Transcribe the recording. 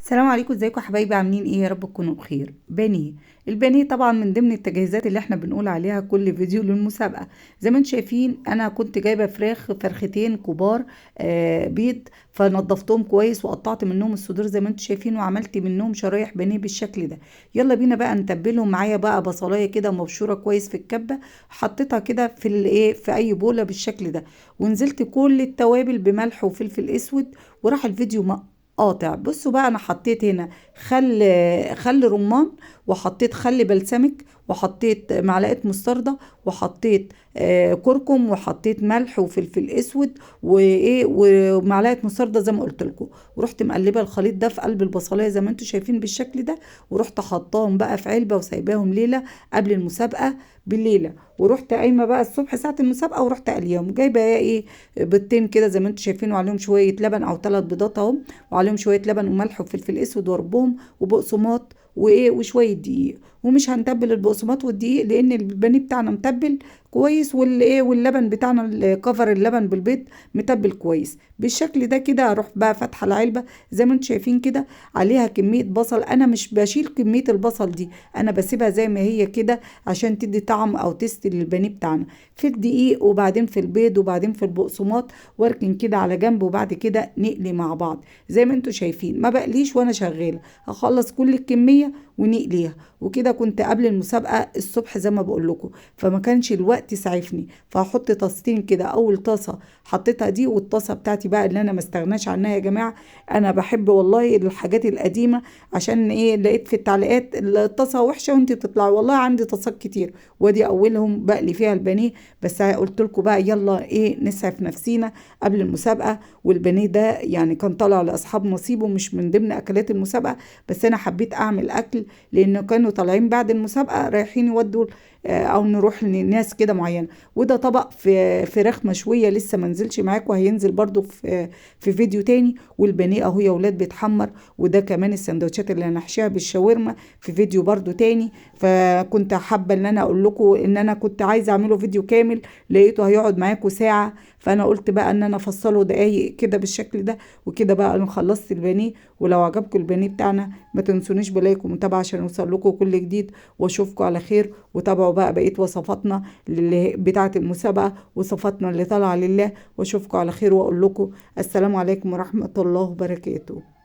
السلام عليكم، ازيكم يا حبايبي؟ عاملين ايه؟ يا رب تكونوا بخير. بانيه. البانيه طبعا من ضمن التجهيزات اللي احنا بنقول عليها كل فيديو للمسابقه. زي ما انتم شايفين انا كنت جايبه فرختين كبار، بيض، فنضفتهم كويس وقطعت منهم الصدور زي ما انتم شايفين، وعملت منهم شرايح بانيه بالشكل ده. يلا بينا بقى نتبلهم. معايا بقى بصلايه كده مبشوره كويس في الكبه، حطيتها كده في الايه في اي بوله بالشكل ده، ونزلت كل التوابل بملح وفلفل اسود، وراح الفيديو قاطع. بصوا بقى، انا حطيت هنا خل رمان، وحطيت خل بلسمك، وحطيت معلقه مستردة، وحطيت كركم، وحطيت ملح وفلفل اسود وايه ومعلقه مستردة زي ما قلت لكم. ورحت مقلبه الخليط ده في قلب البصلايه زي ما انتم شايفين بالشكل ده، ورحت حطاهم بقى في علبه وسايباهم ليله قبل المسابقه بالليله. ورحت قايمه بقى الصبح ساعه المسابقه ورحت قليهم، جايبه ايه بيضتين كده زي ما انتم شايفين، وعليهم شويه لبن او 3 بيضات اهو، وعليهم شويه لبن وملح وفلفل اسود واربهم، وبقسماط وشويه دقيق. ومش هنتبل البقسماط والدقيق لان البانيه بتاعنا متبل كويس، واللبن بتاعنا كفر اللبن بالبيض متبل كويس بالشكل ده. كده اروح بقى فاتحه العلبه زي ما انتم شايفين كده، عليها كميه بصل. انا مش بشيل كميه البصل دي، انا بسيبها زي ما هي كده عشان تدي طعم او تست للبانيه بتاعنا، في الدقيق وبعدين في البيض وبعدين في البقسماط، واركن كده على جنب، وبعد كده نقلي مع بعض زي ما انتوا شايفين. ما بقليش وانا شغاله، هخلص كل الكميه ونقليها. وكده كنت قبل المسابقه الصبح زي ما بقول لكم، فما كانش الوقت سعفني، فهحط طاستين كده. اول طاسه حطيتها دي، والطاسه بتاعتي بقى اللي انا ما استغناش عنها يا جماعه. انا بحب والله الحاجات القديمه، عشان ايه؟ لقيت في التعليقات الطاسه وحشه وانت بتطلعي، والله عندي طاسات كتير، ودي اولهم بقلي فيها البانيه. بس قلت لكم بقى يلا ايه نسعف نفسينا قبل المسابقه. والبانيه ده يعني كان طالع لاصحاب نصيبه، مش من ضمن اكلات المسابقه، بس انا حبيت اعمل اكل لانه كانوا طالعين بعد المسابقه رايحين يودوا او نروح لناس كده معينه. وده طبق في فراخ مشويه لسه ما نزلش معاكم، هينزل برضو في فيديو تاني. والبانيه اهو يا ولاد بيتحمر. وده كمان السندوتشات اللي هنحشيها بالشاورما في فيديو برضو تاني. فكنت حابه ان انا اقول لكم ان انا كنت عايزه اعمله فيديو كامل، لقيته هيقعد معاكم ساعه، فانا قلت بقى ان انا افصله دقايق كده بالشكل ده. وكده بقى انا خلصت البانيه. ولو عجبكم البانيه بتاعنا ما تنسونيش بلايك ومتابعه عشان يوصل لكم كل جديد، واشوفكم على خير. وتابعوا بقى بقيه وصفاتنا اللي بتاعه المسابقه، وصفاتنا اللي طالعه لله. واشوفكم على خير، واقول لكم السلام عليكم ورحمه الله وبركاته.